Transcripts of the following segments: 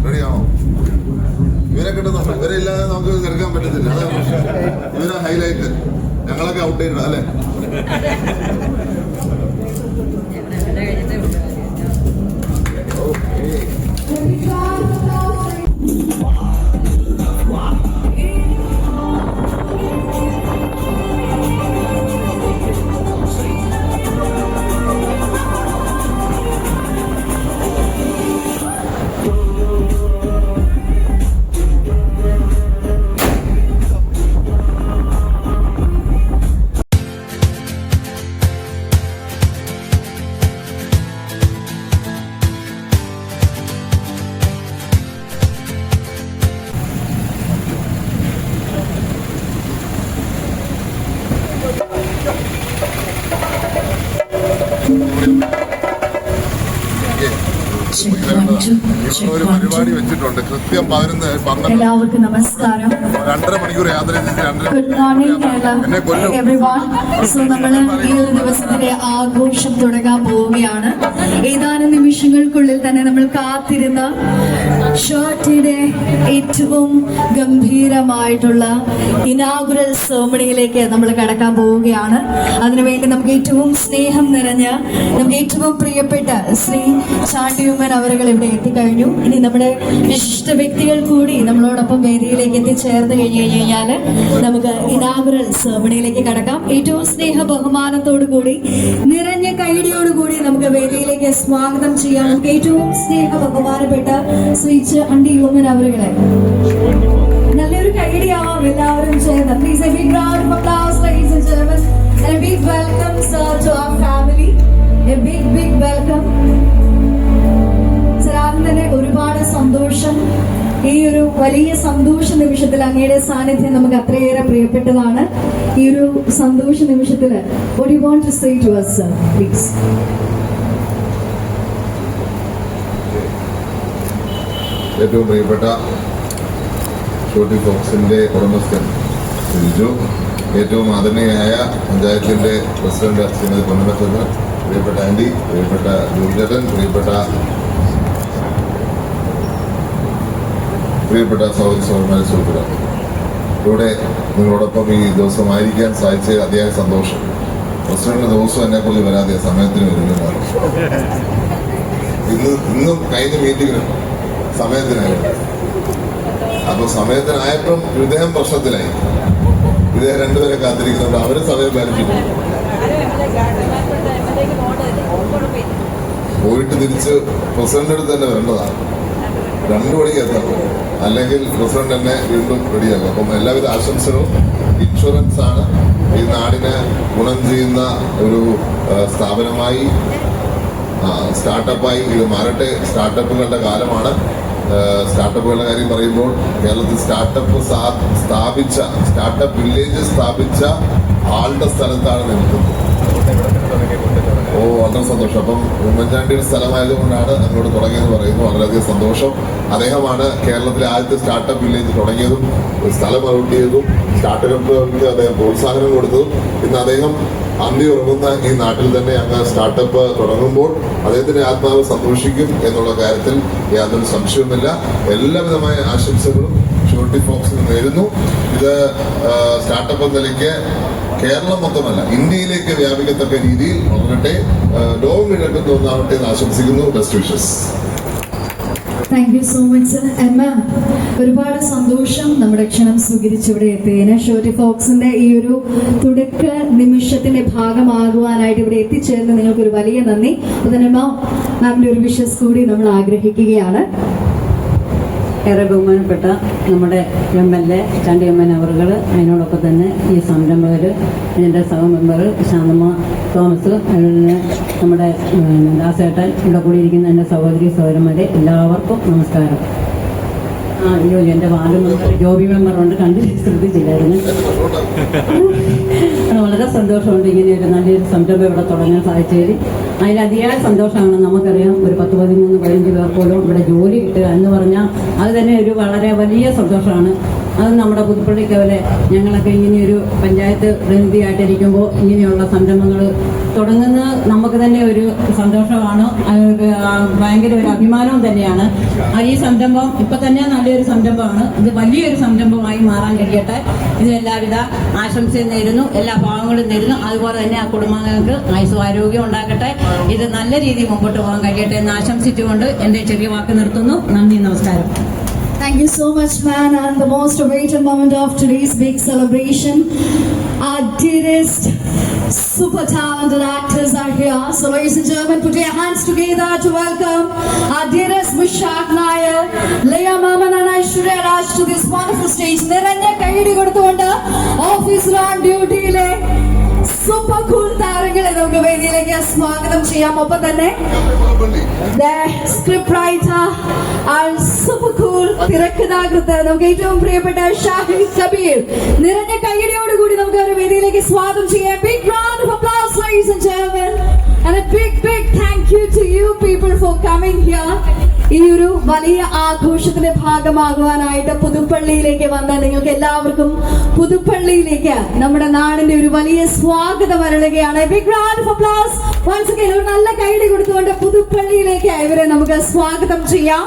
റെഡിയാണോ? ഇവരെ കിട്ടുന്നുണ്ട്. ഇവരെ ഇല്ലാതെ നമുക്ക് എടുക്കാൻ പറ്റത്തില്ല. ഇവരെ ഹൈലൈറ്റ്. ഞങ്ങളൊക്കെ ഔട്ട് ചെയ്യണം അല്ലേ? ഒരു പരിപാടി വെച്ചിട്ടുണ്ട്. കൃത്യം 11 എല്ലാവർക്കും നമസ്കാരം. 2.5 മണിക്കൂർ യാത്ര ഗുഡ് മോർണിംഗ് എവരിവൺ. സോ നമ്മൾ ഈ ഒരു ദിവസത്തിന്റെ ആഘോഷം തുടങ്ങാൻ പോവുകയാണ്. ഏതാനും നിമിഷങ്ങൾക്കുള്ളിൽ തന്നെ നമ്മൾ കാത്തിരുന്ന ഷോർട്ടിയുടെ ഏറ്റവും ഗംഭീരമായിട്ടുള്ള ഇനാഗുറൽ സെറമണിയിലേക്ക് നമ്മൾ കടക്കാൻ പോവുകയാണ്. അതിനുവേണ്ടി നമുക്ക് ഏറ്റവും സ്നേഹം നിറഞ്ഞ നമുക്ക് ഏറ്റവും പ്രിയപ്പെട്ട ശ്രീ ചാണ്ടിയുമ്മൻ അവരുകൾ ഇവിടെ എത്തിക്കഴിഞ്ഞു. ഇനി നമ്മുടെ വിശിഷ്ട വ്യക്തികൾ കൂടി നമ്മളോടൊപ്പം വേദിയിലേക്ക് എത്തിച്ചേർന്ന് കഴിഞ്ഞാൽ നമുക്ക് ഇനാഗുറൽ സെറമണിയിലേക്ക് കടക്കാം. ഏറ്റവും സ്നേഹ ബഹുമാനത്തോടു കൂടി നിറഞ്ഞ കൈഡിയോടുകൂടി നമുക്ക് വേദിയിലേക്ക് സ്വാഗതം ചെയ്യാം. നമുക്ക് ഏറ്റവും സ്നേഹ ബഹുമാനപ്പെട്ട ശ്രീ ചാണ്ടിയുമ്മൻ അവരുകളെ നല്ലൊരു കൈഡിയാവാം എല്ലാവരും ചേർന്ന്. Please a big round of applause, ladies and gentlemen, and a big welcome sir to our family. A big welcome. ആദ്യം തന്നെ ഒരുപാട് സന്തോഷം. ഈ ഒരു വലിയ സന്തോഷ നിമിഷത്തിൽ അങ്ങയുടെ സാന്നിധ്യം നമുക്ക് അത്രയേറെ പ്രിയപ്പെട്ടതാണ്. ഈ ഒരു സന്തോഷ നിമിഷത്തിൽ what do you want to say to us, sir? Please. ഏറ്റവും പ്രിയപ്പെട്ട ഷോട്ടി ഫോക്സിന്റെ ഉടമസ്ഥൻ സിജു, ഏറ്റവും ആദരണീയനായ പഞ്ചായത്തിന്റെ പ്രസിഡന്റ് ശ്രീമതി പൊന്നമ്മച്ചന്ദ്രൻ, പ്രിയപ്പെട്ട ആന്റി, പ്രിയപ്പെട്ട ജോർജേട്ടൻ, പ്രിയപ്പെട്ട സഹോദരി സഹോദരന്മാരെ, സുഹൃത്തുക്കളെ, ഇവിടെ നിങ്ങളോടൊപ്പം ഈ ദിവസം ആയിരിക്കാൻ സാധിച്ചത് അതിയായ സന്തോഷം. പ്രസിഡന്റ് ദിവസം എന്നെക്കുറിച്ച് വരാതെ സമയത്തിന് വരുന്നതാണ്. ഇന്നും കഴിഞ്ഞ മീറ്റിങ്ങിനും സമയത്തിനായിരുന്നു. അപ്പൊ സമയത്തിനായപ്പം ഇദ്ദേഹം പ്രശ്നത്തിലായി. ഇദ്ദേഹം രണ്ടുപേരെ കാത്തിരിക്കുന്നുണ്ട്. അവരും സമയം പാലിച്ചിട്ടു. പോയിട്ട് തിരിച്ച് പ്രസിഡന്റ് അടുത്ത് തന്നെ വരേണ്ടതാണ്. 2 മണിക്ക് എത്തണം, അല്ലെങ്കിൽ പ്രസിഡന്റ് തന്നെ വീണ്ടും റെഡിയാക്കും. അപ്പം എല്ലാവിധ ആശംസകളും. ഇൻഷുറൻസ് ആണ് ഈ നാടിന് ഗുണം ചെയ്യുന്ന ഒരു സ്ഥാപനമായി, സ്റ്റാർട്ടപ്പായി ഇത് മാറട്ടെ. സ്റ്റാർട്ടപ്പുകളുടെ കാലമാണ്. സ്റ്റാർട്ടപ്പുകളുടെ കാര്യം പറയുമ്പോൾ കേരളത്തിൽ സ്റ്റാർട്ടപ്പ് വില്ലേജ് സ്ഥാപിച്ച ആളുടെ സ്ഥലത്താണ് നിൽക്കുന്നത്. വളരെ സന്തോഷം. അപ്പം ഉമ്മൻചാണ്ടിയുടെ സ്ഥലമായതുകൊണ്ടാണ് അങ്ങോട്ട് തുടങ്ങിയെന്ന് പറയുന്നു. വളരെയധികം സന്തോഷം. അദ്ദേഹമാണ് കേരളത്തിലെ ആദ്യത്തെ സ്റ്റാർട്ടപ്പ് വില്ലേജ് തുടങ്ങിയതും സ്ഥലം അലോട്ട് ചെയ്തതും സ്റ്റാർട്ടപ്പുകൾക്ക് അദ്ദേഹം പ്രോത്സാഹനം കൊടുത്തതും. ഇന്ന് അദ്ദേഹം അന്തി ഉറങ്ങുന്ന ഈ നാട്ടിൽ തന്നെ അങ്ങ് സ്റ്റാർട്ടപ്പ് തുടങ്ങുമ്പോൾ അദ്ദേഹത്തിന്റെ ആത്മാവ് സന്തോഷിക്കും എന്നുള്ള കാര്യത്തിൽ യാതൊരു സംശയവുമില്ല. എല്ലാവിധമായ ആശംസകളും ഷോട്ടി ഫോക്സിന് നേരുന്നു. ഇത് സ്റ്റാർട്ടപ്പ് എന്ന നിലയ്ക്ക് കേരളം മൊത്തമല്ല ഇന്ത്യയിലേക്ക് വ്യാപിക്കത്തക്ക രീതിയിൽ വളരട്ടെ. ലോകം കിഴക്കുന്ന ഒന്നാവട്ടെ എന്ന് ആശംസിക്കുന്നു. Best wishes. Thank you so much sir. എമ്മ, ഒരുപാട് സന്തോഷം നമ്മുടെ ക്ഷണം സ്വീകരിച്ച് ഇവിടെ എത്തിയതിന്. ഷോട്ടി ഫോക്സിന്റെ ഈ ഒരു തുടക്ക നിമിഷത്തിന്റെ ഭാഗമാകുവാനായിട്ട് ഇവിടെ എത്തിച്ചേർന്ന് നിങ്ങൾക്കൊരു വലിയ നന്ദി. അപ്പോൾ തന്നെ മാമിന്റെ ഒരു വിഷസ് കൂടി നമ്മൾ ആഗ്രഹിക്കുകയാണ്. ഏറെ ബഹുമാനപ്പെട്ട നമ്മുടെ MLA ചാണ്ടിയമ്മൻ അവറുകൾ, അതിനോടൊപ്പം തന്നെ ഈ സംരംഭകർ, ഇതിൻ്റെ സഹമെമ്പർ ശാന്തമ്മ തോമസ്, അതുപോലെ നമ്മുടെ ദാസേട്ടൻ, ഇവിടെ കൂടിയിരിക്കുന്ന എൻ്റെ സഹോദരി സഹോദരന്മാരെ എല്ലാവർക്കും നമസ്കാരം. എൻ്റെ വാർഡ് മെമ്പർ ജോബി മെമ്പറുണ്ട്, കണ്ട് ശ്രദ്ധിച്ചില്ലായിരുന്നു. വളരെ സന്തോഷമുണ്ട് ഇങ്ങനെ ഒരു നല്ലൊരു സംരംഭം ഇവിടെ തുടങ്ങാൻ സാധിച്ചതിൽ. അതിലധികം സന്തോഷമാണ്. നമുക്കറിയാം ഒരു 10-13-15 പേർ പോലും ഇവിടെ ജോലി കിട്ടുക എന്ന് പറഞ്ഞാൽ അത് തന്നെ ഒരു വളരെ വലിയ സന്തോഷമാണ്. അത് നമ്മുടെ പുതുപ്പള്ളിക്കവലെ ഞങ്ങളൊക്കെ ഇങ്ങനെയൊരു പഞ്ചായത്ത് പ്രതിനിധിയായിട്ടിരിക്കുമ്പോൾ ഇങ്ങനെയുള്ള സംരംഭങ്ങൾ തുടങ്ങുന്നത് നമുക്ക് തന്നെ ഒരു സന്തോഷമാണ്, ഭയങ്കര ഒരു അഭിമാനവും തന്നെയാണ്. ഈ സംരംഭം ഇപ്പം തന്നെ നല്ലൊരു സംരംഭമാണ്. ഇത് വലിയൊരു സംരംഭമായി മാറാൻ കഴിയട്ടെ. ഇത് എല്ലാവിധ ആശംസയും നേരുന്നു, എല്ലാ ഭാവങ്ങളും നേരുന്നു. അതുപോലെ തന്നെ ആ കുടുംബങ്ങൾക്ക് ആയുസ്സും ആരോഗ്യം ഉണ്ടാക്കട്ടെ. ഇത് നല്ല രീതിയിൽ മുമ്പോട്ട് പോകാൻ കഴിയട്ടെ എന്ന് ആശംസിച്ചുകൊണ്ട് എൻ്റെ ചെറിയ വാക്ക് നിർത്തുന്നു. നന്ദി, നമസ്കാരം. Thank you so much, man. And the most awaited moment of today's big celebration. Our dearest, super talented actors are here. So, ladies and gentlemen, put your hands together to welcome our dearest Vishak Nair, Leah Maman and Aishwarya Raj to this wonderful stage. Niranya Kaidi കൊടുത്തുകൊണ്ട് officer on ഡ്യൂട്ടിയിലെ super cool താരങ്ങളെ നമുക്ക് വേദിയിലേക്ക് സ്വാഗതം ചെയ്യാം. ഒപ്പം തന്നെ script writer super cool തിരക്കഥാകൃത്ത് നമുക്ക് ഏറ്റവും പ്രിയപ്പെട്ട ഷാഹിദ് കബീർ. നിറഞ്ഞ കൈയടിയോടുകൂടി നമുക്ക് ഒരു വേദിയിലേക്ക് സ്വാഗതം ചെയ്യാം. Big round of applause, ladies and gentlemen, and a big thank you to you people for coming here. ഈ ഒരു വലിയ ആഘോഷത്തിന്റെ ഭാഗമാകുവാനായിട്ട് പുതുപ്പള്ളിയിലേക്ക് വന്ന നിങ്ങൾക്ക് എല്ലാവർക്കും പുതുപ്പള്ളിയിലേക്ക് നമ്മുടെ നാടിന്റെ ഒരു വലിയ സ്വാഗതം അരുളുകയാണ്. Big round of applause once again. ഒരു നല്ല കൈയടി കൊടുത്തുകൊണ്ട് പുതുപ്പള്ളിയിലേക്ക് ഇവരെ നമുക്ക് സ്വാഗതം ചെയ്യാം.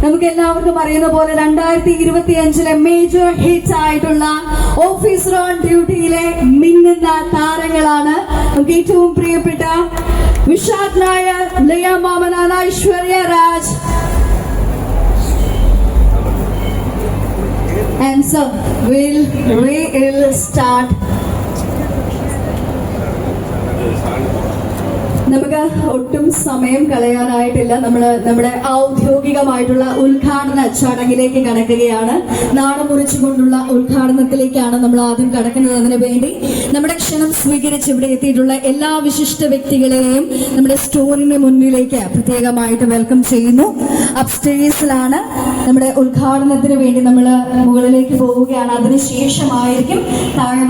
നമുക്ക് എല്ലാവർക്കും അറിയുന്ന പോലെ 2025 മേജർ ഹിറ്റ് ആയിട്ടുള്ള ഓഫീസർ ഓൺ ഡ്യൂട്ടിയിലെ മിന്നുന്ന താരങ്ങളാണ് നമുക്ക് ഏറ്റവും പ്രിയപ്പെട്ട വിശാഖ് നായർ, ലിയ മാമൻ, Aishwarya Raj. And so we'll start. നമുക്ക് ഒട്ടും സമയം കളയാനായിട്ടില്ല. നമ്മുടെ ഔദ്യോഗികമായിട്ടുള്ള ഉദ്ഘാടന ചടങ്ങിലേക്ക് കടക്കുകയാണ്. നാട മുറിച്ചുകൊണ്ടുള്ള ഉദ്ഘാടനത്തിലേക്കാണ് നമ്മൾ ആദ്യം കടക്കുന്നത്. അതിനു വേണ്ടി നമ്മുടെ ക്ഷണം സ്വീകരിച്ച് ഇവിടെ എത്തിയിട്ടുള്ള എല്ലാ വിശിഷ്ട വ്യക്തികളെയും നമ്മുടെ സ്റ്റോറിന് മുന്നിലേക്ക് പ്രത്യേകമായിട്ട് വെൽക്കം ചെയ്യുന്നു. അപ്സ്റ്റേഴ്സിലാണ് നമ്മുടെ ഉദ്ഘാടനത്തിന് വേണ്ടി നമ്മൾ മുകളിലേക്ക് പോവുകയാണ്. അതിനുശേഷമായിരിക്കും താഴെ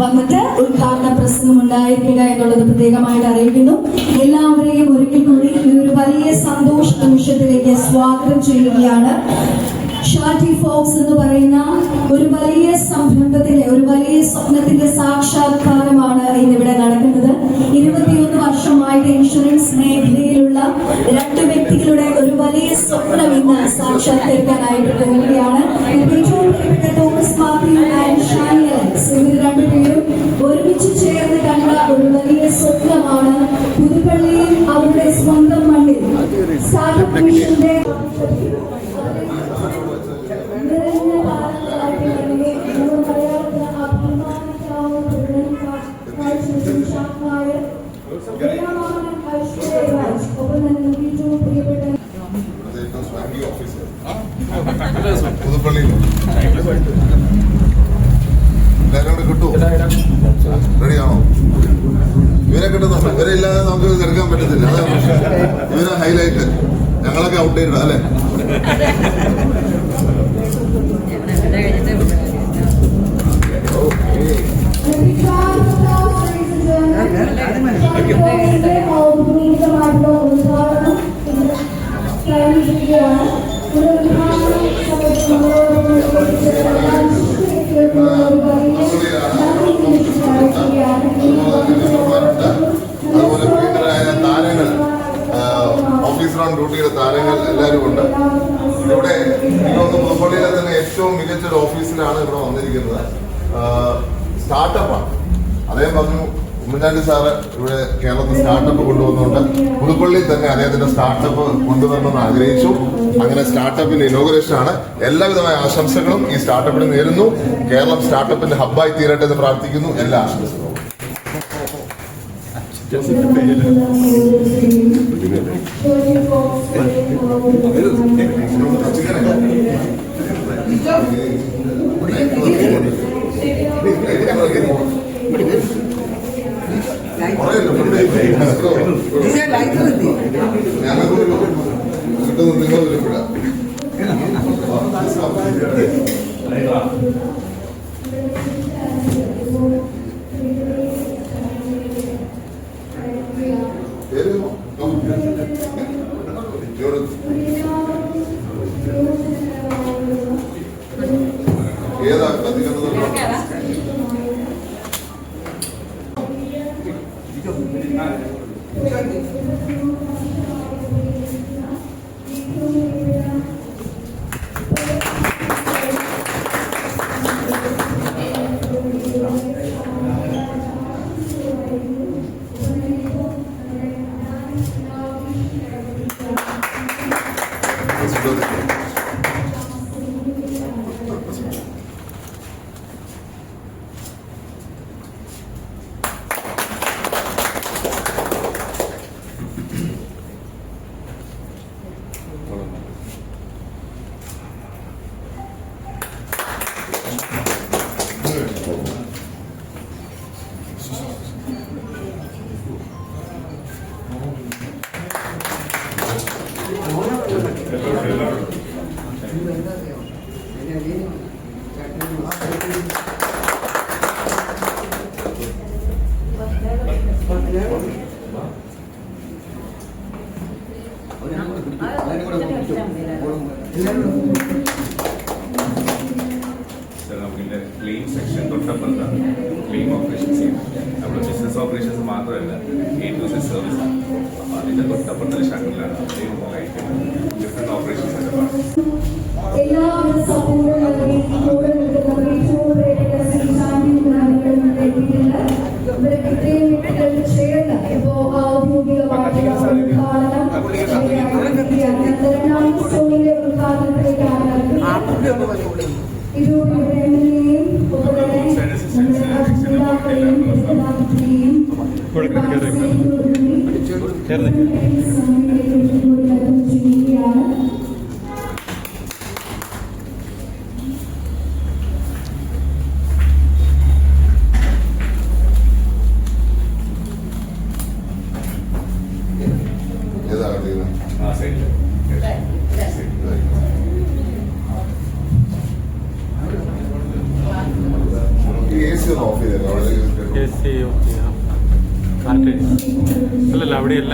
വന്നിട്ട് ഉദ്ഘാടന പ്രസംഗം ഉണ്ടായിരിക്കുക എന്നുള്ളത് പ്രത്യേകമായിട്ട് അറിയിക്കുന്നു. എല്ലാവരെയും ഒരിക്കൽ കൂടി ഈ ഒരു വലിയ സന്തോഷ നിമിഷത്തിലേക്ക് സ്വാഗതം ചെയ്യുകയാണ്. ഷാർട്ടി ഫോക്സ് എന്ന് പറയുന്ന ഒരു വലിയ സംരംഭത്തിന്റെ, ഒരു വലിയ സ്വപ്നത്തിന്റെ സാക്ഷാത്കാരമാണ് ഇന്നിവിടെ നടക്കുന്നത്. 21 വർഷമായിട്ട് ഇൻഷുറൻസ് മേഖലയിലുള്ള 2 വ്യക്തികളുടെ ഒരു വലിയ സ്വപ്നം ഇന്ന് സാക്ഷാത്കരിക്കാനായിട്ട് പോവുകയാണ്. ഏറ്റവും പ്രിയപ്പെട്ട Thomas Mathew and Shani Alex, ഇവർ 2 പേരും ഒരുമിച്ച് ചേർന്ന് കണ്ട ഒരു വലിയ സ്വപ്നമാണ് പുതുപ്പള്ളിയിൽ അവരുടെ സ്വന്തം മണ്ണിൽ സ്റ്റാർട്ടപ്പ് മിഷന്റെ പുതുപ്പള്ളിയിൽ എല്ലാവരും കൂടെ കിട്ടുമോ? റെഡിയാണോ? ഇവരെ കിട്ടുന്നുണ്ട്. ഇവരെ ഇല്ലാതെ നമുക്ക് എടുക്കാൻ പറ്റത്തില്ല. അതാണ് ഇവരെ ഹൈലൈറ്റ്. ഞങ്ങളൊക്കെ ഔട്ട്ഡേറ്റഡ് അല്ലേ? അതുപോലെ പ്രിയങ്കരായ താരങ്ങൾ, ഓഫീസർ ഓൺ ഡ്യൂട്ടിയുടെ താരങ്ങൾ എല്ലാവരും ഉണ്ട് ഇവിടെ. ഇതൊന്ന് പുതുപ്പള്ളിയിലെ തന്നെ ഏറ്റവും മികച്ചൊരു ഓഫീസിലാണ് ഇവിടെ വന്നിരിക്കുന്നത്. സ്റ്റാർട്ടപ്പാണ്. അദ്ദേഹം പറഞ്ഞു, ഉമ്മൻചാണ്ടി സാറ് ഇവിടെ കേരളത്തിൽ സ്റ്റാർട്ടപ്പ് കൊണ്ടുവന്നുകൊണ്ട് പുതുപ്പള്ളിയിൽ തന്നെ അദ്ദേഹത്തിന്റെ സ്റ്റാർട്ടപ്പ് കൊണ്ടുവരണമെന്ന് ആഗ്രഹിച്ചു. അങ്ങനെ സ്റ്റാർട്ടപ്പിന്റെ ഇനോഗ്രേഷൻ ആണ്. എല്ലാവിധമായ ആശംസകളും ഈ സ്റ്റാർട്ടപ്പിന് നേരുന്നു. കേരളം സ്റ്റാർട്ടപ്പിന്റെ ഹബ്ബായി തീരട്ടെ എന്ന് പ്രാർത്ഥിക്കുന്നു. എല്ലാ ആശംസകളും. ഞങ്ങൾക്ക് കിട്ടുന്നത് നിങ്ങൾ വിലപ്പെടാം. ഏതാ കത്തിക്കുന്നത്? നമുക്കിൻ്റെ ക്ലീൻ സെക്ഷൻ തൊട്ടപ്പുറത്താണ് ക്ലീൻ ഓപ്പറേഷൻസ് ചെയ്യുന്നത്. നമ്മുടെ ബിസിനസ് ഓപ്പറേഷൻസ് മാത്രമല്ല A to Z സർവീസ് ആണ്. അപ്പോൾ അതിൻ്റെ തൊട്ടപ്പുറത്തെ ഷട്ടറിലാണ് ഡിഫറെൻറ്റ് ഓപ്പറേഷൻസ് ഒക്കെ പറയുന്നത്. എല്ലാവരും സപ്പോർട്ട് നൽകി കൂടെ നിൽക്കുന്ന ഇത്രയും വ്യക്തികൾ ചേർന്ന് ഇപ്പോ ഔദ്യോഗികമായിട്ടുള്ള ഉദ്ഘാടനത്തിലേക്കാണ് ഇതിലൂടെ എംഎൽഎയും അല്ലല്ല അവിടെയല്ല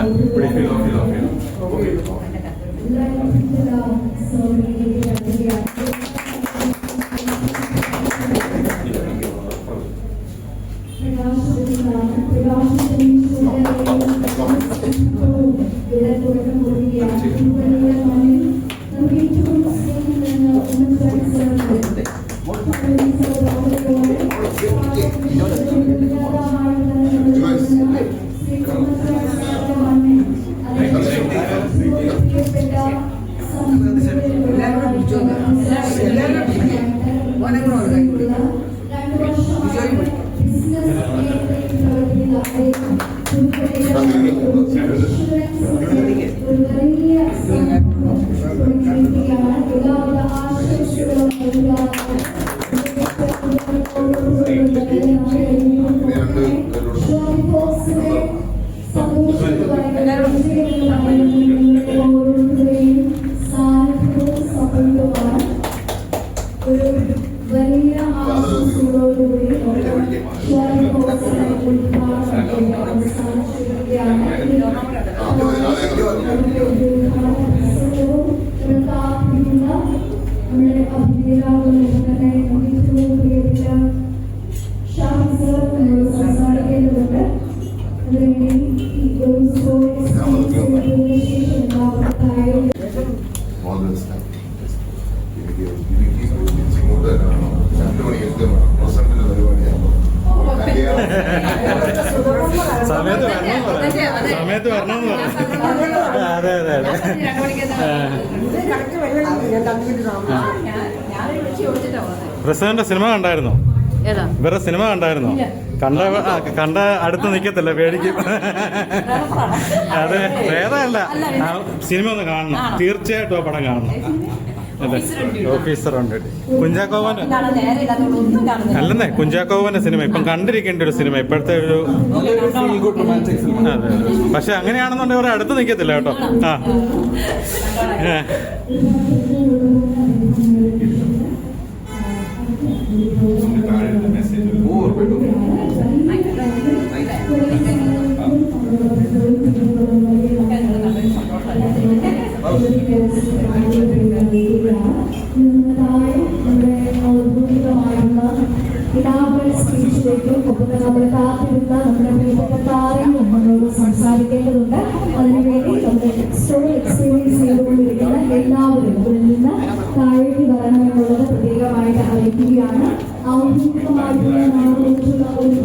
സമയത്ത് വരണമെന്ന് പറഞ്ഞു. അതെ അതെ അതെ. പ്രസിഡന്റ് സിനിമ കണ്ടായിരുന്നോ? ഇവരുടെ സിനിമ കണ്ടായിരുന്നോ? കണ്ട അടുത്ത് നിൽക്കത്തില്ല, പേടിക്കും. അതെ, വേദമല്ല, സിനിമ ഒന്ന് കാണണം, തീർച്ചയായിട്ടും ആ പടം കാണണം. അതെ, ഓഫീസർ ഉണ്ട്. കുഞ്ചാക്കോവന്റെ അല്ലെന്നേ, കുഞ്ചാക്കോവന്റെ സിനിമ ഇപ്പം കണ്ടിരിക്കേണ്ട ഒരു സിനിമ, ഇപ്പോഴത്തെ ഒരു. അതെ, പക്ഷെ അങ്ങനെയാണെന്നുണ്ടെങ്കിൽ അവരെ അടുത്ത് നിൽക്കത്തില്ല കേട്ടോ. ആ ഔദ്യോഗികമായ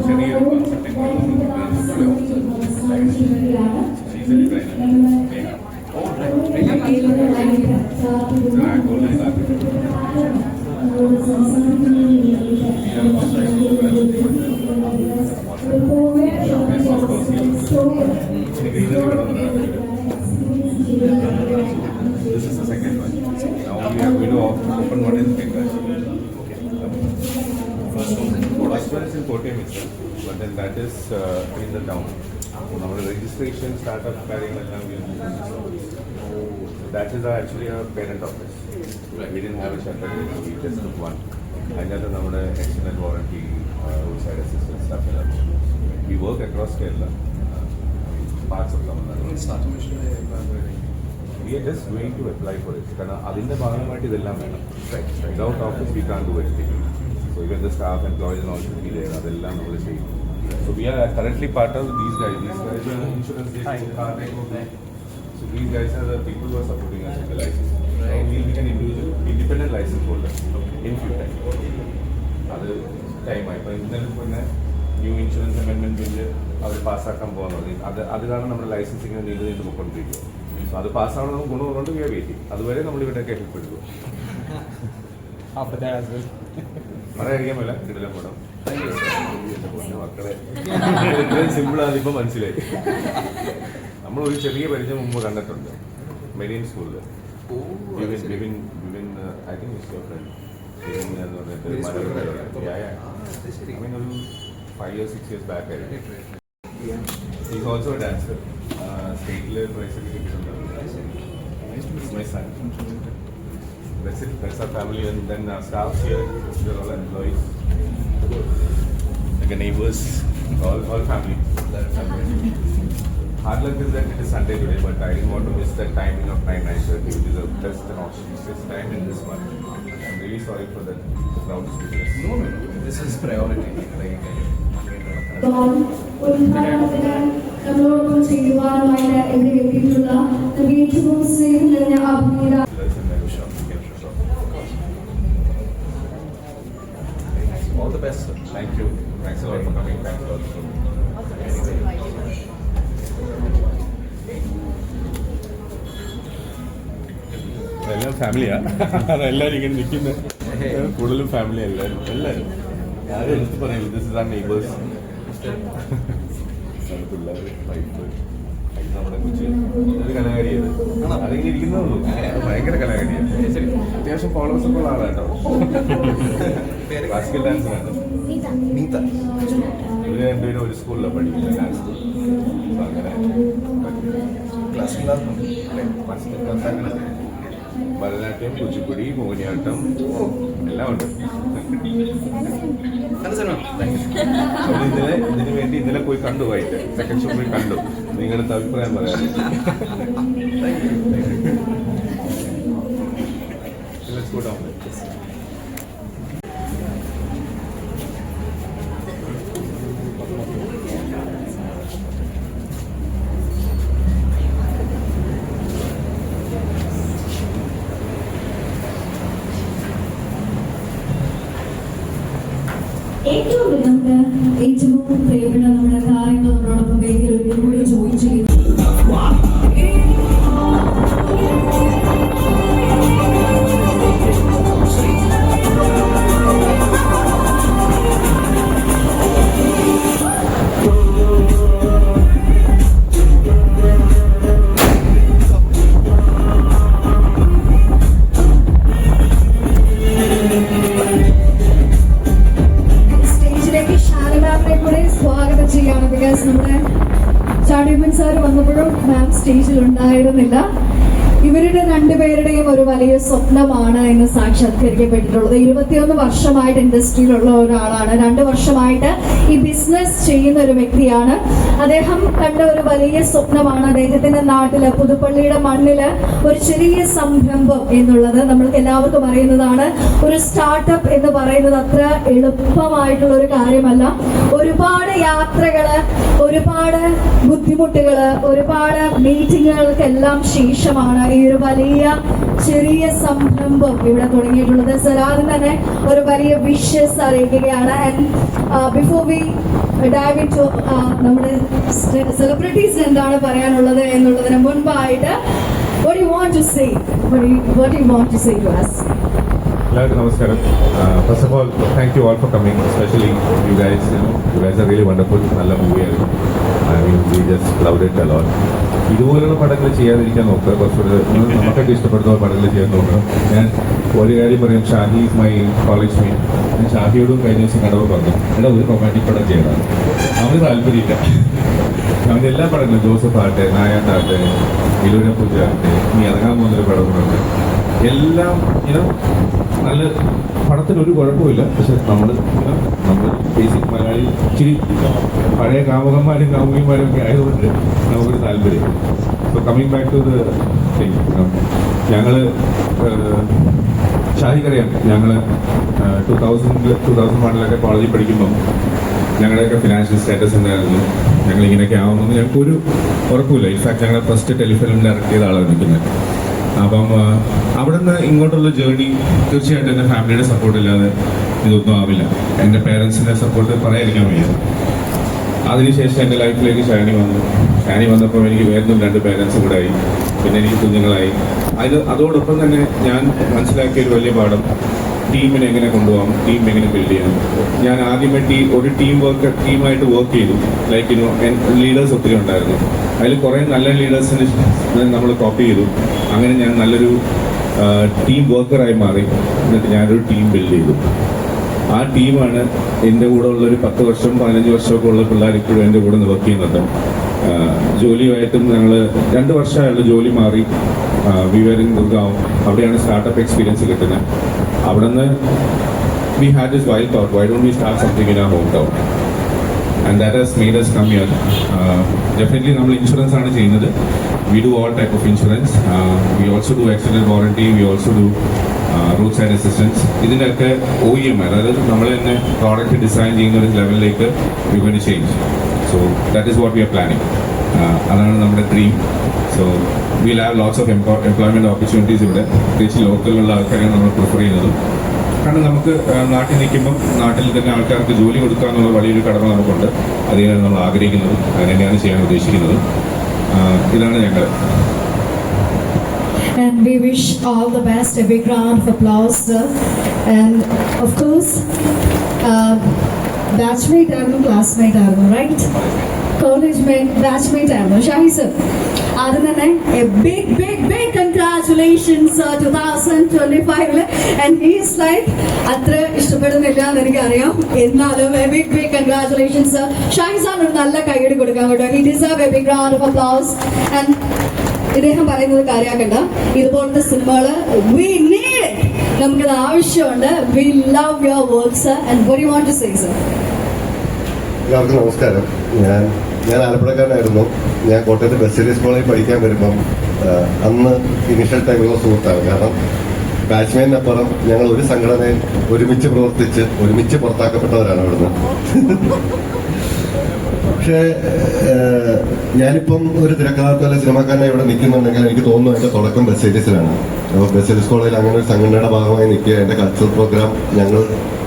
ചെറിയൊരു consulting This is the second one. Now we are going to open one in Bengal. First one is in Kottayam itself, but then that is in the town. Our registration, startup, that is actually a parent office. We didn't have a shelter, we just took one. And that is our extended warranty, roadside assistance stuff. We work across Kerala, parts of Tamil Nadu. We are just going to apply for it. Because adinte bhagamayitte idellam venam. Without office we can't do anything. So even the staff, employees and all should be there. Adellam nammal cheyum. So we are currently part of these guys. These guys are insurance agents, car take. So these guys are the people who are supporting us with the license. So we will be an independent license holder in few time. Other time I find new insurance amendment bill അവർ പാസ്സാക്കാൻ പോകുന്നത് അത് കാരണം നമ്മുടെ ലൈസൻസിങ്ങിന് നീണ്ടു പോയിക്കൊണ്ടിരിക്കുക. So അത് പാസ്സാവണം നമുക്ക് ഗുണമുള്ളതുകൊണ്ട് V are waiting. അതുവരെ നമ്മൾ ഇവിടെയൊക്കെ ഹെൽപ്പ് എടുക്കും. മഴ കഴിക്കാൻ പറ്റില്ല കിടിലം പടം. മക്കളെ ഇത്രയും സിമ്പിളാണ് ഇപ്പം മനസ്സിലായി. നമ്മളൊരു ചെറിയ പരിചയം മുമ്പ് കണ്ടിട്ടുണ്ട് മെരീൻ സ്കൂളിൽ. Vivin I think is your friend Vivin എന്ന് പറഞ്ഞിട്ട് ഒരു 5 or 6 years back. He's also a dancer. State level prize certificate. My son. That's it. That's our family, and then our staff here. They're all employees. Like neighbors, all family. Hard luck is that it is Sunday today, but I didn't want to miss that timing of 9:30, which is the best and auspicious time in this month. I'm really sorry for that crowd business. No. This is priority. ഉദ്ഘാടനത്തിന് നമ്മളോടൊപ്പം ചെയ്യുവാനുമായിട്ട് ഇവിടെ എത്തിയിട്ടുള്ള ഏറ്റവും സ്നേഹം നിറഞ്ഞ അഭിനേതാ All the best, sir. Thank you. Thanks a lot for coming. Thanks a lot for എല്ലാം ഫാമിലിയാ. അതെല്ലാവരും ഇങ്ങനെ നിൽക്കുന്നത് കൂടുതലും ഫാമിലി എല്ലാവരും ആരും എടുത്ത് പറയും. This is our neighbours. പിള്ളേർ വൈഫ് നമ്മുടെ കൊച്ചി ഒരു കലാകാരിയത് അതിങ്ങനെ ഇരിക്കുന്നതുള്ളൂ. ഭയങ്കര കലാകാരിയാണ്. അത്യാവശ്യം ഫോളോവേഴ്സ് ഒക്കെ ഉള്ള ആളാണ് കേട്ടോ. ക്ലാസിക്കൽ ഡാൻസറാണ്. ഇവര് രണ്ടുപേരും ഒരു സ്കൂളിലാണ് പഠിക്കുന്നത്, ഡാൻസ് സ്കൂൾ. അങ്ങനെ ക്ലാസിക്കൽ അങ്ങനെ ഭരതനാട്യം, കുച്ചിപ്പുടി, മോഹിനിയാട്ടം എല്ലാം ഉണ്ട്. ഇതിനു വേണ്ടി ഇന്നലെ പോയി കണ്ടു, വൈകിട്ട് സെക്കൻഡ് ഷോ പോയി കണ്ടു. നിങ്ങളുടെ അഭിപ്രായം പറയാം. ഏറ്റവും വിനോദ ഏറ്റവും പ്രിയപ്പെട്ട നമ്മുടെ താരങ്ങൾ നമ്മളോടൊപ്പം വേദിയിൽ കൂടി ജോയിൻ ചെയ്യുന്നു. നമ്മുടെ ചാണ്ടിയമ്മൻ സാർ വന്നപ്പോഴും മാം സ്റ്റേജിൽ ഉണ്ടായിരുന്നില്ല. ഇവരുടെ രണ്ടുപേരുടെയും ഒരു വലിയ സ്വപ്നമാണ് ഇന്ന് സാക്ഷാത്കരിക്കപ്പെട്ടിട്ടുള്ളത്. 21 വർഷമായിട്ട് ഇൻഡസ്ട്രിയിലുള്ള ഒരാളാണ്. 2 വർഷമായിട്ട് ഈ ബിസിനസ് ചെയ്യുന്ന ഒരു വ്യക്തിയാണ്. അദ്ദേഹം കണ്ട ഒരു വലിയ സ്വപ്നമാണ് അദ്ദേഹത്തിന്റെ നാട്ടില് പുതുപ്പള്ളിയുടെ മണ്ണില് ഒരു ചെറിയ സംരംഭം എന്നുള്ളത്. നമ്മൾക്ക് എല്ലാവർക്കും അറിയുന്നതാണ്. ഒരു സ്റ്റാർട്ടപ്പ് എന്ന് പറയുന്നത് അത്ര എളുപ്പമായിട്ടുള്ള ഒരു കാര്യമല്ല. ഒരുപാട് യാത്രകള്, ഒരുപാട് ബുദ്ധിമുട്ടുകള്, ഒരുപാട് മീറ്റിങ്ങുകൾക്കെല്ലാം ശേഷമാണ് ഈ ഒരു വലിയ ചെറിയ സംരംഭം ഇവിടെ തുടങ്ങിയിട്ടുള്ളത്. സർ ആദ്യം തന്നെ ഒരു വലിയ വിഷസ് അറിയിക്കുകയാണ്. And before we dive into നമ്മുടെ സെലിബ്രിറ്റീസ് എന്താണ് പറയാനുള്ളത് എന്നുള്ളതിന് മുൻപായിട്ട് what do you want to say? What do you want to say to us? എല്ലാവർക്കും നമസ്കാരം. First of all thank you all for coming, especially you guys. You guys are really wonderful. നല്ല മൂവിയായിരുന്നു. I mean we just loved it a lot. ഇതുപോലുള്ള പടങ്ങൾ ചെയ്യാതിരിക്കാൻ നോക്കുക. കുറച്ചുകൂടെ നമുക്കൊക്കെ ഇഷ്ടപ്പെടുന്ന പടങ്ങൾ ചെയ്യാൻ നോക്കണം. ഞാൻ ഒരു കാര്യം പറയും, Shahi is my college main. ഞാൻ ഷാഹിയോടും കഴിഞ്ഞ ദിവസം കടവ് പറഞ്ഞു, എടാ ഒരു റൊമാൻറ്റിക് പടം ചെയ്യണം. അവന് താല്പര്യമില്ല. അവൻ്റെ എല്ലാ പടങ്ങളും ജോസഫ് ആട്ടെ, നായാട്ടാട്ടെ, ഇലൂര പൂജ ആട്ടെ, നീ ഇറങ്ങാൻ പോകുന്നൊരു പടങ്ങളുണ്ട്, എല്ലാം ഇങ്ങനെ നല്ല പടത്തിനൊരു കുഴപ്പമില്ല. പക്ഷെ നമ്മൾ ബേസിക് മലയാളി ഇച്ചിരി പഴയ കാമുകന്മാരും കാമുകിമാരും ഒക്കെ ആയതുകൊണ്ട് നമുക്കൊരു താല്പര്യം. So coming back to the thing, ഞങ്ങൾ ഷാഹിക്കറിയാം, ഞങ്ങൾ 2001 കോളേജിൽ പഠിക്കുമ്പം ഞങ്ങളുടെയൊക്കെ ഫിനാൻഷ്യൽ സ്റ്റാറ്റസ് എന്തായിരുന്നു, ഞങ്ങളിങ്ങനെയൊക്കെ ആവുമെന്ന് ഞങ്ങൾക്കൊരു ഉറപ്പില്ല. ഇൻഫാക്ട് ഞങ്ങളെ ഫസ്റ്റ് ടെലിഫിലിം ഡയറക്റ്റ് ചെയ്ത ആളാണ് നിൽക്കുന്നത്. അപ്പം അവിടെ നിന്ന് ഇങ്ങോട്ടുള്ള ജേർണി തീർച്ചയായിട്ടും എൻ്റെ ഫാമിലിയുടെ സപ്പോർട്ട് ഇല്ലാതെ ഇതൊന്നും ആവില്ല. എൻ്റെ പേരൻസിൻ്റെ സപ്പോർട്ട് പറയാതിരിക്കാൻ വയ്യ. അതിനുശേഷം എൻ്റെ ലൈഫിലേക്ക് ഷാനി വന്നപ്പോൾ എനിക്ക് വേറൊന്നും 2 പേരൻസും കൂടെ ആയി. പിന്നെ എനിക്ക് കുഞ്ഞുങ്ങളായി. അതോടൊപ്പം തന്നെ ഞാൻ മനസ്സിലാക്കിയ ഒരു വലിയ പാഠം, ടീമിനെ എങ്ങനെ കൊണ്ടുപോകാം, ടീം എങ്ങനെ ബിൽഡ് ചെയ്യാം. ഞാൻ ആദ്യമായിട്ട് ഒരു ടീമായിട്ട് വർക്ക് ചെയ്തു. ലൈക്ക് ലീഡേഴ്സ് ഒത്തിരി ഉണ്ടായിരുന്നു. അതിൽ കുറേ നല്ല ലീഡേഴ്സിന് നമ്മൾ കോപ്പി ചെയ്തു. അങ്ങനെ ഞാൻ നല്ലൊരു ടീം വർക്കറായി മാറി. എന്നിട്ട് ഞാനൊരു ടീം ബിൽഡ് ചെയ്തു. ആ ടീമാണ് എൻ്റെ കൂടെ ഉള്ളൊരു 10 വർഷം 15 വർഷമൊക്കെ ഉള്ള പിള്ളേർ ഇപ്പോഴും എൻ്റെ കൂടെ വർക്ക് ചെയ്യുന്നുണ്ട്. ജോലിയുമായിട്ടും ഞങ്ങൾ 2 വർഷമായുള്ള ജോലി മാറി വിവരം ദുർഗാവും. അവിടെയാണ് സ്റ്റാർട്ടപ്പ് എക്സ്പീരിയൻസ് കിട്ടുന്നത്. അവിടെ നിന്ന് we had this wild thought, why don't we start something in our hometown? And that has made us come here. Definitely നമ്മൾ ഇൻഷുറൻസ് ആണ് ചെയ്യുന്നത്. We do all type of insurance. We also do accident warranty. We also do road side assistance. ഇതിൻ്റെയൊക്കെ OEM, അതായത് നമ്മൾ തന്നെ product design ചെയ്യുന്ന ഒരു ലെവലിലേക്ക് we going to change. So that is what we are planning. അതാണ് നമ്മുടെ dream. So will have lots of employment opportunities ഇവിടെ. പ്രത്യേകിച്ച് ലോക്കലിലുള്ള ആൾക്കാരെയാണ് നമ്മൾ പ്രിഫർ ചെയ്യുന്നത്. കാരണം നമുക്ക് നാട്ടിൽ നിൽക്കുമ്പം നാട്ടിൽ തന്നെ ആൾക്കാർക്ക് ജോലി കൊടുക്കുക എന്നുള്ള വലിയൊരു കടമ നമുക്കുണ്ട്. അതിനാണ് നമ്മൾ ആഗ്രഹിക്കുന്നത്, അങ്ങനെ തന്നെയാണ് ചെയ്യാൻ ഉദ്ദേശിക്കുന്നത്. ഇതാണ് ഞങ്ങൾ. And we wish all the best. A big round of applause, sir. And of course, batchmate ആയിരുന്നു, classmate ആയിരുന്നു, right? College mate, batchmate ആയിരുന്നു. ഷാഹി sir, ആദ്യം തന്നെ a big congratulations 2025. And he is like അത്ര ഇഷ്ടപ്പെടുന്നില്ല എന്ന് എനിക്കറിയാം, എന്നാലും a big congratulations sir. Shahi sir ഒരു നല്ല കൈയ്യടി കൊടുക്കാൻ കേട്ടോ. He deserve a big round of applause. And ഇദ്ദേഹം പറയുന്നത് കാര്യമാക്കണ്ട, ഇതുപോലത്തെ സിനിമകൾ we need, നമുക്കത് ആവശ്യമുണ്ട്. We love your work sir. And what do you want to say sir? എല്ലാവർക്കും നമസ്കാരം. ഞാൻ ആലപ്പുഴക്കാരനായിരുന്നു. ഞാൻ കോട്ടയത്ത് ബെസ്റ്റ് കോളേജിൽ പഠിക്കാൻ വരുമ്പം അന്ന് ഇനിഷ്യൽ ടൈമിലുള്ള സുഹൃത്താണ്. കാരണം ബാച്ച്മാനപ്പുറം ഞങ്ങൾ ഒരു സംഘടനയിൽ ഒരുമിച്ച് പ്രവർത്തിച്ച് ഒരുമിച്ച് പുറത്താക്കപ്പെട്ടവരാണ് ഇവിടുന്ന്. പക്ഷേ ഞാനിപ്പം ഒരു തിരക്കഥാർത്ഥ സിനിമാക്കാരനെ ഇവിടെ നിൽക്കുന്നുണ്ടെങ്കിൽ എനിക്ക് തോന്നുന്നു എൻ്റെ തുടക്കം ബസ് സീരീസിലാണ്. അപ്പോൾ ബസ് സീരീസ് കോളേജിൽ അങ്ങനെ ഒരു സംഘടനയുടെ ഭാഗമായി നിൽക്കുക, എൻ്റെ കൾച്ചറൽ പ്രോഗ്രാം ഞങ്ങൾ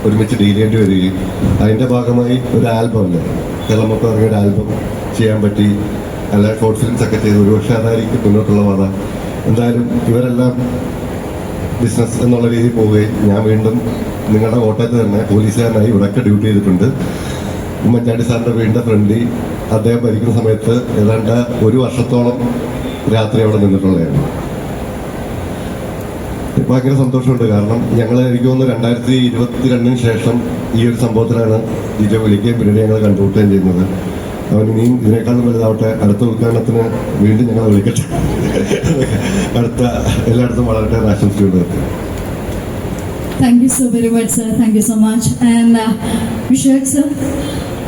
ഒരുമിച്ച് ഡീൽ ചെയ്യേണ്ടി വരികയും അതിൻ്റെ ഭാഗമായി ഒരു ആൽബം ഉണ്ട്, കേരളം മൊത്തം ഇറങ്ങിയ ഒരു ആൽബം ചെയ്യാൻ പറ്റി. അല്ല ഷോർട്ട് ഫിലിംസ് ഒക്കെ ചെയ്തു. ഒരുപക്ഷെ അതായിരിക്കും മുന്നോട്ടുള്ള പാത. എന്തായാലും ഇവരെല്ലാം ബിസിനസ് എന്നുള്ള രീതിയിൽ പോവുകയും ഞാൻ വീണ്ടും നിങ്ങളുടെ കോട്ടയത്ത് തന്നെ പോലീസുകാരനായി ഇവിടെയൊക്കെ ഡ്യൂട്ടി ചെയ്തിട്ടുണ്ട്. ഉമ്മൻചാണ്ടി സാറിൻ്റെ വീടിൻ്റെ ഫ്രണ്ടിൽ അദ്ദേഹം ഭരിക്കുന്ന സമയത്ത് ഏതാണ്ട് 1 വർഷത്തോളം രാത്രി അവിടെ നിന്നിട്ടുള്ളതാണ്. ഭയങ്കര സന്തോഷമുണ്ട്. കാരണം ഞങ്ങൾ എനിക്ക് തോന്നുന്നു 2022 ശേഷം ഈ ഒരു സംഭവത്തിലാണ് ജിജോ വിളിക്കുകയും പിന്നീട് ഞങ്ങൾ കണ്ടുമുട്ടുകയും ചെയ്യുന്നത്. അവൻ ഇനിയും ഇതിനേക്കാളും വലുതാവട്ടെ. അടുത്ത ഉദ്ഘാടനത്തിന് വീണ്ടും ഞങ്ങളെ വിളിക്കട്ടെ. അടുത്ത എല്ലായിടത്തും വളരട്ടെ ആശംസിച്ചുകൊണ്ട്. Thank you so very much sir. Thank you so much. And വിഷയക് sir,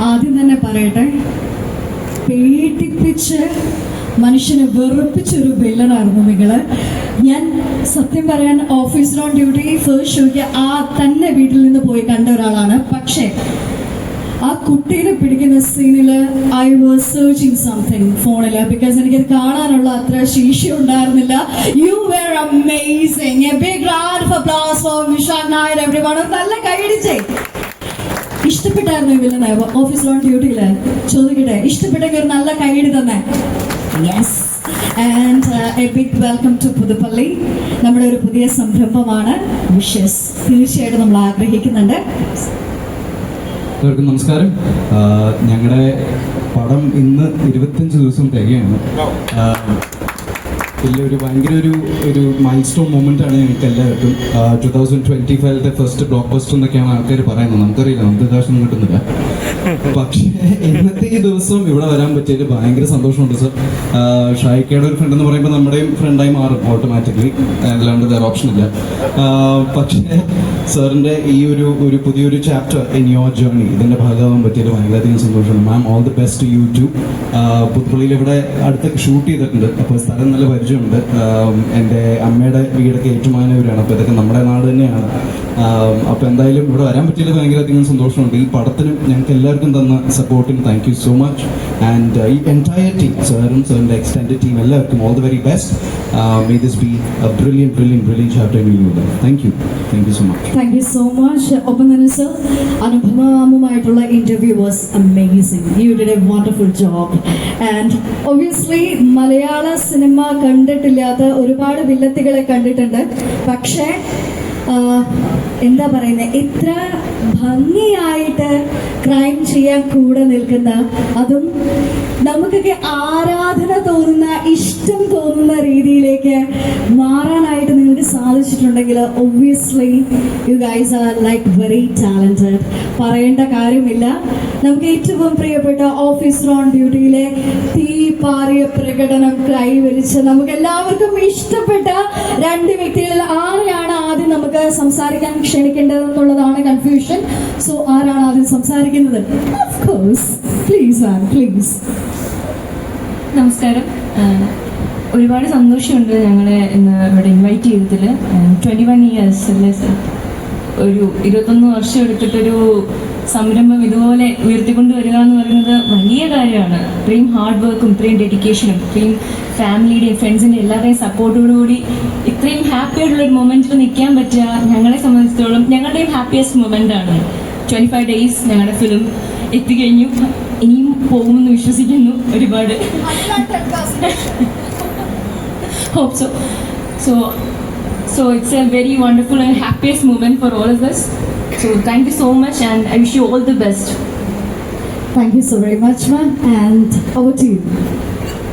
ആദ്യം തന്നെ പറയട്ടെ, പേടിപ്പിച്ച് മനുഷ്യനെ വെറുപ്പിച്ചൊരു വില്ലനായിരുന്നു നിങ്ങൾ. ഞാൻ സത്യം പറയാൻ ഓഫീസർ ഓൺ ഡ്യൂട്ടി ഫസ്റ്റ് ഷോയ്ക്ക് തന്നെ വീട്ടിൽ നിന്ന് പോയി കണ്ട ഒരാളാണ്. പക്ഷേ ആ കുട്ടീനെ പിടിക്കുന്ന സീനിൽ ഐ വാസ് സെർച്ചിങ് സംതിങ് ഫോണിൽ, ബിക്കോസ് എനിക്കത് കാണാനുള്ള അത്ര ശേഷി ഉണ്ടായിരുന്നില്ല. You were amazing. A big round of applause for Vishakh Nair everyone. നല്ല കൈയടിച്ചേ. ഇഷ്ടപ്പെട്ടായിരുന്നു വില്ലനെ ഓഫീസ് ഓൺ ഡ്യൂട്ടിയിൽ? ചോദിക്കട്ടെ, ഇഷ്ടപ്പെട്ടെങ്കിൽ ഒരു നല്ല കൈയടി തന്നെ. Yes. And a big welcome to Puthuppally. നമ്മുടെ ഒരു പുതിയ സംരംഭമാണ് വിഷസ്. തീർച്ചയായിട്ടും നമ്മൾ ആഗ്രഹിക്കുന്നുണ്ട്. എല്ലാവർക്കും നമസ്കാരം. ഞങ്ങളുടെ പടം ഇന്ന് 25 ദിവസം തികയാണ്. വലിയ ഭയങ്കര ഒരു മൈൽ സ്റ്റോൺ മൊമെൻ്റ് ആണ് ഞങ്ങൾക്ക് എല്ലാവർക്കും. 2025 ഫസ്റ്റ് ബ്ലോക്ക് ബസ്റ്റർ എന്നൊക്കെയാണ് ആൾക്കാർ പറയുന്നത്. നമുക്കറിയില്ല, നമുക്ക് കാശൊന്നും കിട്ടുന്നില്ല. പക്ഷേ ഇന്നത്തെ ഈ ദിവസം ഇവിടെ വരാൻ പറ്റിയത് ഭയങ്കര സന്തോഷമുണ്ട് സർ. ഷായിക്കയുടെ ഒരു ഫ്രണ്ട് എന്ന് പറയുമ്പോൾ നമ്മുടെയും ഫ്രണ്ടായി മാറും ഓട്ടോമാറ്റിക്കലി, അല്ലാണ്ട് വേറെ ഓപ്ഷൻ ഇല്ല. പക്ഷേ സാറിൻ്റെ ഈ ഒരു പുതിയൊരു ചാപ്റ്റർ ഇൻ യുവർ ജേർണി, ഇതിൻ്റെ ഭാഗമാകാൻ പറ്റിയത് വളരെയധികം സന്തോഷമുണ്ട്. Ma'am, all the best to you too. പുതുപ്പള്ളിയിൽ ഇവിടെ അടുത്തൊക്കെ ഷൂട്ട് ചെയ്തിട്ടുണ്ട്, അപ്പോൾ സ്ഥലം നല്ല പരിചയമുണ്ട്. എൻ്റെ അമ്മയുടെ വീടൊക്കെ ഏറ്റുമാനൂരാണ്, അപ്പോൾ ഇതൊക്കെ നമ്മുടെ നാട് തന്നെയാണ്. അപ്പോൾ എന്തായാലും ഇവിടെ വരാൻ പറ്റിയത് ഭയങ്കരധികം സന്തോഷമുണ്ട്. ഈ പടത്തിനും ഞങ്ങൾക്ക് എല്ലാവർക്കും തന്ന സപ്പോർട്ടിന് thank you so much. And ഈ എൻറ്റയർ ടീം, സാറും സാറിൻ്റെ എക്സ്റ്റൻഡ് ടീം എല്ലാവർക്കും all the very best. May this be a brilliant chapter in you. Thank you so much. Thank you so much. ഒപ്പം തന്നെ സർ, അനുപമമായിട്ടുള്ള interview was amazing. You did a wonderful job. And obviously Malayala cinema കണ്ടിട്ടില്ലാത്ത ഒരുപാട് വില്ലത്തികളെ കണ്ടിട്ടുണ്ട്. പക്ഷേ എന്താ പറയുന്നത്, ഇത്ര ഭംഗിയായിട്ട് ക്രൈം ചെയ്യാൻ കൂടെ നിൽക്കുന്ന, അതും നമുക്കൊക്കെ ആരാധന തോന്നുന്ന, ഇഷ്ടം തോന്നുന്ന രീതിയിലേക്ക് മാറാനായിട്ട് നിങ്ങൾക്ക് സാധിച്ചിട്ടുണ്ടെങ്കിൽ obviously you guys are like very talented. പറയേണ്ട കാര്യമില്ല. നമുക്ക് ഏറ്റവും പ്രിയപ്പെട്ട ഓഫീസർ ഓൺ ഡ്യൂട്ടിയിലെ തീപാറിയ പ്രകടനം കൈവരിച്ച് നമുക്ക് എല്ലാവർക്കും ഇഷ്ടപ്പെട്ട 2 വ്യക്തികളിൽ ആരെയാണ് ആദ്യം നമുക്ക് സംസാരിക്കാൻ ക്ഷണിക്കേണ്ടതെന്നുള്ളതാണ് കൺഫ്യൂഷൻ. സോ ആരാണ് ആദ്യം സംസാരിക്കുന്നത്? Of course, please ma'am, please. നമസ്കാരം. ഒരുപാട് സന്തോഷമുണ്ട് ഞങ്ങളെ ഇന്ന് ഇവിടെ ഇൻവൈറ്റ് ചെയ്തതിൽ. 21 ഇയേഴ്സ് അല്ലേ സർ, ഒരു 21 വർഷം എടുത്തിട്ടൊരു സംരംഭം ഇതുപോലെ ഉയർത്തിക്കൊണ്ട് വരിക എന്ന് പറയുന്നത് വലിയ കാര്യമാണ്. ഇത്രയും ഹാർഡ് വർക്കും ഇത്രയും ഡെഡിക്കേഷനും ഇത്രയും ഫാമിലിയുടെയും ഫ്രണ്ട്സിൻ്റെയും എല്ലാവരുടെയും സപ്പോർട്ടോടുകൂടി ഇത്രയും ഹാപ്പി ആയിട്ടുള്ളൊരു മൊമെൻറ്റിൽ നിൽക്കാൻ പറ്റുക ഞങ്ങളെ സംബന്ധിച്ചിടത്തോളം ഞങ്ങളുടെയും ഹാപ്പിയസ്റ്റ് മൊമെൻ്റാണ്. 25 ഡേയ്സ് ഞങ്ങളുടെ ഫിലിം എത്തിക്കഴിഞ്ഞു. ഇനിയും പോകുമെന്ന് വിശ്വസിക്കുന്നു ഒരുപാട്. hope so it's a very wonderful and happiest moment for all of us. So thank you so much and I wish you all the best. Thank you so very much, ma'am. And over to you.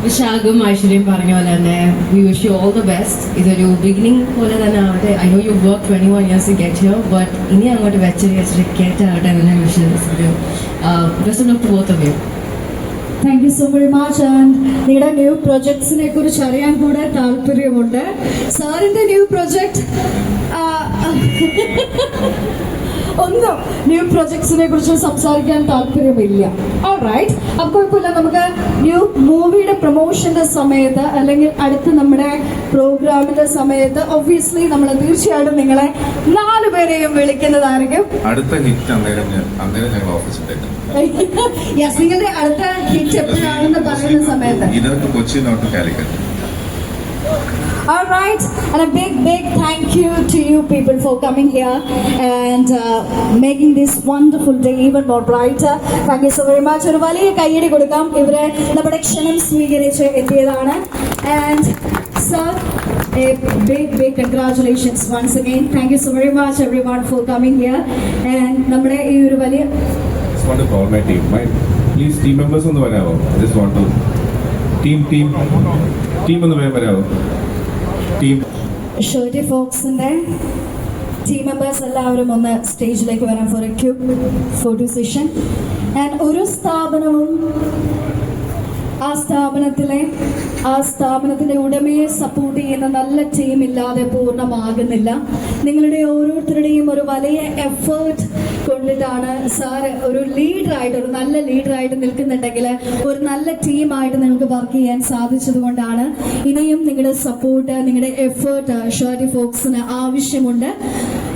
വിശാഖും ഐശ്വര്യം പറഞ്ഞ പോലെ തന്നെ we wish you all the best. ഇതൊരു beginning പോലെ തന്നെ ആവട്ടെ. I know you work 21 years to get here, but ഇനി അങ്ങോട്ട് വെച്ചിട്ട് കേട്ടാവട്ടെ എന്ന് ഞാൻ വിശ്വസിക്കുന്നു. Best of luck to both of you. Thank you so very much. And നിങ്ങളുടെ ന്യൂ പ്രൊജക്ട്സിനെ കുറിച്ച് അറിയാൻ കൂടെ താല്പര്യമുണ്ട്. സാറിൻ്റെ ന്യൂ പ്രൊജക്ട് ഒന്നും ന്യൂ പ്രൊജക്ട്സിനെ കുറിച്ച് സംസാരിക്കാൻ താല്പര്യമില്ല. ഓൾറൈറ്റ്, അപ്പോൾ കുഴപ്പമില്ല. നമുക്ക് ന്യൂ മൂവിയുടെ പ്രൊമോഷൻ്റെ സമയത്ത് അല്ലെങ്കിൽ അടുത്ത നമ്മുടെ പ്രോഗ്രാമിൻ്റെ സമയത്ത് ഒബ്വിയസ്ലി നമ്മൾ തീർച്ചയായിട്ടും നിങ്ങളെ 4 പേരെയും വിളിക്കുന്നതായിരിക്കും. അടുത്ത ഹിറ്റ് അന്നേരം ഞങ്ങൾ ഓഫീസിലേക്ക് യെസ്, നിങ്ങളുടെ അടുത്ത ഹിറ്റ് എപ്പോഴാണെന്ന് പറയുന്ന സമയത്ത് ഇതൊക്കെ Kochi not Calicut. All right, and a big thank you to you people for coming here and making this wonderful day even more brighter. Thank you so very much. ഒരു വലിയ കൈയടി കൊടുക്കാം. ഇവരെ നമ്മുടെ ക്ഷണം സ്വീകരിച്ച് എത്തിയതാണ്. And sir, a big congratulations once again. Thank you so very much everyone for coming here. And നമ്മുടെ ഈ ഒരു വലിയ want to call my team. Please team members ഒന്ന് വരാമോ? I just want to team ഒന്ന് വരാമോ? ടീം ഷോർട്ടി ഫോക്സിന്റെ team members എല്ലാവരും ഒന്ന് സ്റ്റേജിലേക്ക് വരാം for a quick photo session. And ഒരു സ്ഥാപനവും ആ സ്ഥാപനത്തിൻ്റെ ഉടമയെ സപ്പോർട്ട് ചെയ്യുന്ന നല്ല ടീം ഇല്ലാതെ പൂർണ്ണമാകുന്നില്ല. നിങ്ങളുടെ ഓരോരുത്തരുടെയും ഒരു വലിയ എഫേർട്ട് കൊണ്ടിട്ടാണ് സാറ് ഒരു ലീഡറായിട്ട്, ഒരു നല്ല ലീഡറായിട്ട് നിൽക്കുന്നുണ്ടെങ്കിൽ ഒരു നല്ല ടീമായിട്ട് നിങ്ങൾക്ക് വർക്ക് ചെയ്യാൻ സാധിച്ചത് കൊണ്ടാണ്. ഇനിയും നിങ്ങളുടെ സപ്പോർട്ട്, നിങ്ങളുടെ എഫേർട്ട് ഷോർട്ടി ഫോക്സിന് ആവശ്യമുണ്ട്.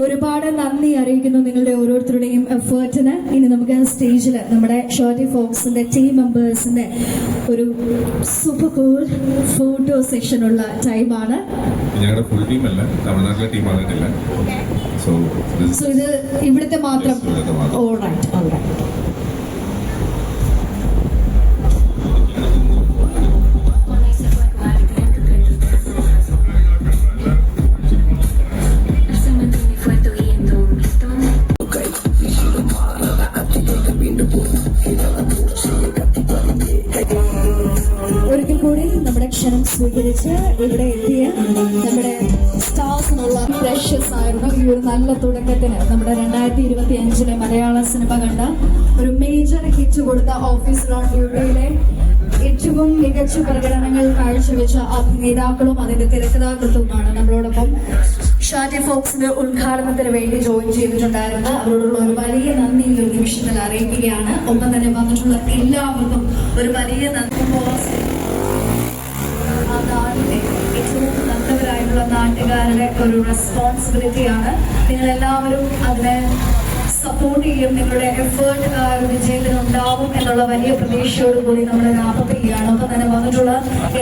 ഒരുപാട് നന്ദി അറിയിക്കുന്നു നിങ്ങളുടെ ഓരോരുത്തരുടെയും എഫേർട്ടിന്. ഇനി നമുക്ക് സ്റ്റേജിൽ നമ്മുടെ ഷോർട്ടി ഫോക്സിന്റെ ടീം മെമ്പേഴ്സിന്റെ ഒരു സൂപ്പർ കൂൾ ഫോട്ടോ സെഷൻ ഉള്ള ടൈമാണ്. ഞങ്ങളുടെ ഫുൾ ടീം അല്ല, തമിഴ്നാട്ടിലെ ടീം വന്നിട്ടില്ല. സോ ഇത് ഇവിടുത്തെ മാത്രം. ഓൾറൈറ്റ്. ഒരിക്കൽ കൂടി നമ്മുടെ ക്ഷണം സ്വീകരിച്ച് ഇവിടെ എത്തിയ നമ്മുടെ സ്റ്റാർസിനുള്ള പ്രഷ്യസ് ആയിരുന്നു ഈ ഒരു നല്ല തുടക്കത്തിന്. നമ്മുടെ 2025 മലയാള സിനിമ കണ്ട ഒരു മേജർ ഹിറ്റ് കൊടുത്ത ഓഫീസർ ഓൺ ഡ്യൂട്ടിയിലെ ഏറ്റവും മികച്ച പ്രകടനങ്ങൾ കാഴ്ചവെച്ച അഭിനേതാക്കളും അതിന്റെ തിരക്കഥാകൃത്തുമാണ് നമ്മളോടൊപ്പം ഷോർട്ടി ഫോക്സിന്റെ ഉദ്ഘാടനത്തിന് വേണ്ടി ജോയിൻ ചെയ്തിട്ടുണ്ടായിരുന്നത്. അവരോടുള്ള ഒരു വലിയ നന്ദി ഈ ഒരു നിമിഷത്തിൽ അറിയിക്കുകയാണ്. ഒപ്പം തന്നെ വന്നിട്ടുള്ള എല്ലാവർക്കും ഒരു വലിയ നന്ദി. ആ നാടിന്റെ ഏറ്റവും നല്ലവരായിട്ടുള്ള നാട്ടുകാരുടെ ഒരു റെസ്പോൺസിബിലിറ്റിയാണ്. നിങ്ങളെല്ലാവരും അതിനെ സപ്പോർട്ട് ചെയ്യും. നിങ്ങളുടെ എഫേർട്ട് വിജയത്തിന് ഉണ്ടാവും എന്നുള്ള വലിയ പ്രതീക്ഷയോടുകൂടി നമ്മൾ റാപ്പപ്പ് ചെയ്യുകയാണ്. ഒപ്പം തന്നെ വന്നിട്ടുള്ള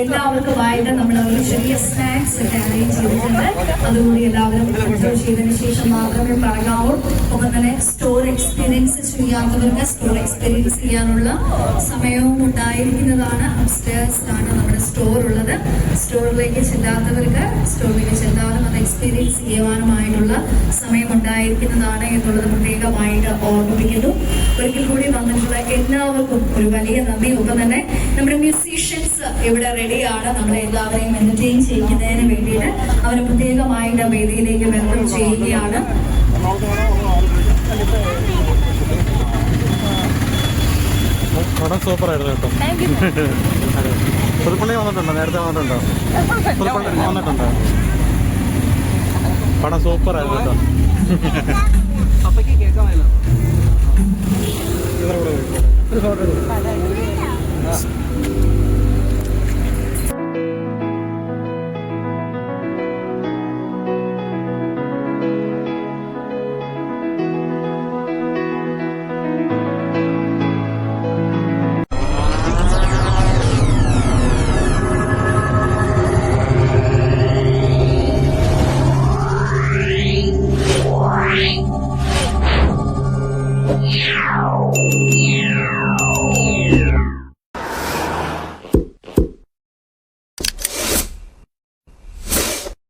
എല്ലാവർക്കുമായിട്ട് നമ്മൾ ഒരു ചെറിയ സ്നാക്സ് ഒക്കെ അറേഞ്ച് ചെയ്തിട്ടുണ്ട്. അതുകൂടി എല്ലാവരും എൻജോയ് ചെയ്തതിന് ശേഷം മാത്രമേ പറയാവൂ. ഒപ്പം തന്നെ സ്റ്റോർ എക്സ്പീരിയൻസ് ചെയ്യാത്തവർക്ക് സ്റ്റോർ എക്സ്പീരിയൻസ് ചെയ്യാനുള്ള സമയവും ഉണ്ടായിരിക്കുന്നതാണ്. അപ്സ്റ്റേഴ്സിലാണ് നമ്മുടെ സ്റ്റോർ ഉള്ളത്. സ്റ്റോറിലേക്ക് ചെല്ലാത്തവർക്ക് സ്റ്റോറിലേക്ക് ചെല്ലാനും അത് എക്സ്പീരിയൻസ് ചെയ്യുവാനുമായിട്ടുള്ള സമയം ഉണ്ടായിരിക്കുന്നതാണ് എന്നുള്ളത് പ്രത്യേകമായിട്ട് ഓർമ്മിപ്പിക്കുന്നു. ഒരിക്കൽ കൂടി വന്നിട്ടുള്ള എല്ലാവർക്കും ഒരു വലിയ നന്ദി. ഒപ്പം തന്നെ നമ്മുടെ മ്യൂസീഷ്യൻസ് ഇവിടെ റെഡിയാണ് നമ്മളെ എല്ലാവരെയും എന്റർടൈൻ ചെയ്യുന്നതിന് വേണ്ടിയിട്ട്. അവരെ പ്രത്യേകമായിട്ട് വേദിയിലേക്ക് വെൽക്കം ചെയ്യുകയാണ്. പടം സൂപ്പറായിരുന്നു കേട്ടോ. പുതുപ്പള്ളി വന്നിട്ടുണ്ടോ? നേരത്തെ വന്നിട്ടുണ്ടോ? പുതുപ്പള്ളി വന്നിട്ടുണ്ടോ? പടം സൂപ്പറായിരുന്നു കേട്ടോ. Yeah.